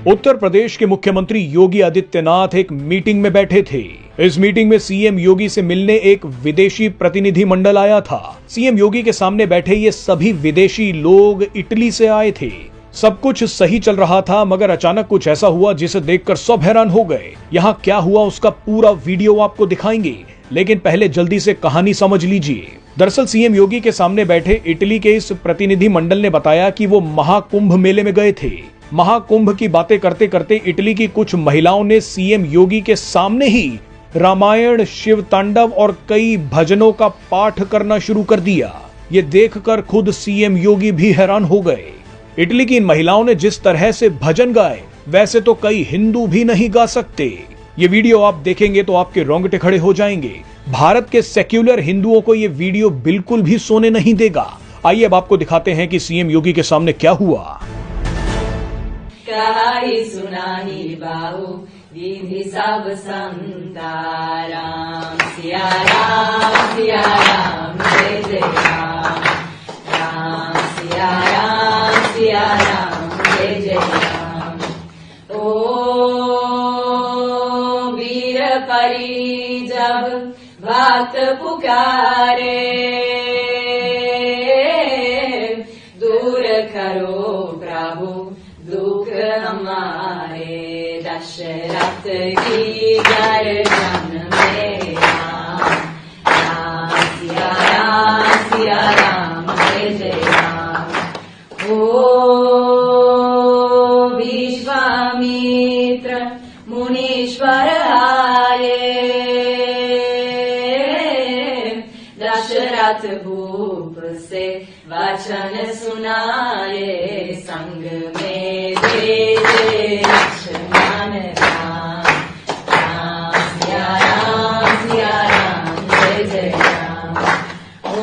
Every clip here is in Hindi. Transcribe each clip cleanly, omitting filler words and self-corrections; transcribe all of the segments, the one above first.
उत्तर प्रदेश के मुख्यमंत्री योगी आदित्यनाथ एक मीटिंग में बैठे थे। इस मीटिंग में सीएम योगी से मिलने एक विदेशी प्रतिनिधि मंडल आया था। सीएम योगी के सामने बैठे ये सभी विदेशी लोग इटली से आए थे। सब कुछ सही चल रहा था, मगर अचानक कुछ ऐसा हुआ जिसे देखकर सब हैरान हो गए। यहाँ क्या हुआ उसका पूरा वीडियो आपको दिखाएंगे, लेकिन पहले जल्दी से कहानी समझ लीजिए। दरअसल सीएम योगी के सामने बैठे इटली के इस प्रतिनिधि मंडल ने बताया कि वो महाकुंभ मेले में गए थे। महाकुंभ की बातें करते करते इटली की कुछ महिलाओं ने सीएम योगी के सामने ही रामायण, शिव तांडव और कई भजनों का पाठ करना शुरू कर दिया। ये देखकर खुद सीएम योगी भी हैरान हो गए। इटली की इन महिलाओं ने जिस तरह से भजन गाए, वैसे तो कई हिंदू भी नहीं गा सकते। ये वीडियो आप देखेंगे तो आपके रोंगटे खड़े हो जाएंगे। भारत के सेक्युलर हिंदुओं को ये वीडियो बिल्कुल भी सोने नहीं देगा। आइए अब आपको दिखाते हैं कि सीएम योगी के सामने क्या हुआ। कहाई सुनाही बाहु विधि सब संता, राम सिया राम जय जय राम, राम सिया राम जय जय राम। ओ वीर परी जब बात पुकारे, दूर करो प्रभु दुख हमारे, दशरथ की गर्दन में राम सिया राम जय जय राम। ओ विश्वामित्र मुनीश्वर आए, दशरथ भूप से वचन सुनाए, संग में दे लक्ष्मण राम, राम सिया राम जय जय राम। ओ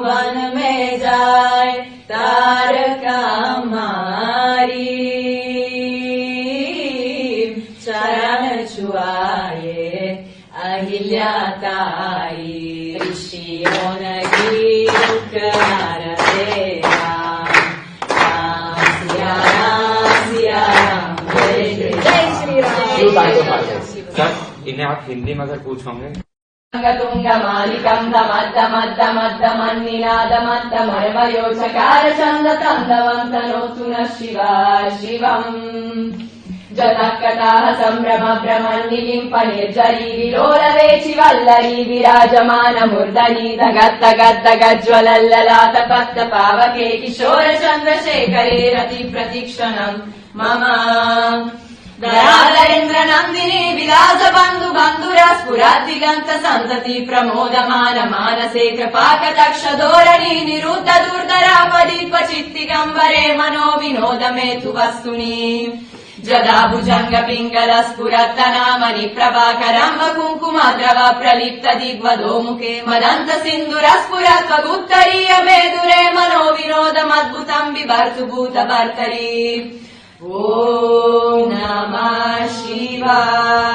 वन में जाए तारका मारी, चरण छुआए अहिल्या ताई, ऋषियों की उपकार दे राम, सिया राम जय श्री राम। सर इन्हें आप हिंदी में अगर पूछोगे। तुंग मालिकं दमद्दमद्दमद्दमन्निनादमद्दमर्मयो चकार चंद तंदवंतनोतु न शिवा शिवम्। जतकटाः सम्भ्रम भ्रमन्निलिम्प निर्जरी विलोलवेचि वल्लरी, विराजमान मूर्धनि धगद्धगद्धगज्ज्वलल्ललाट पत्त पावके, किशोर चन्द्रशेखरे रति प्रतिक्षणम् मम। दयालेन्द्र नन्दिनी विलास बन्धु बन्धुरा, स्फुरद्दिगन्त सन्तति प्रमोदमान मानसे, कृपाकटाक्ष धोरणी निरुद्ध दुर्धरापदीप चित्तिगम्बरे, मनो विनोद मेतु वस्तुनि। जदा भुजंग पिंगल स्फुरत्तनामनि प्रभाकरं कुङ्कुमद्रव प्रलिप्त दिग्वधो मुखे, मदन्त सिन्धुर स्फुरत्वगुत्तरीय मेदुरे, मनो विनोदमद्भुतं बिभर्तु भूतभर्तरि। ॐ नमः शिवाय।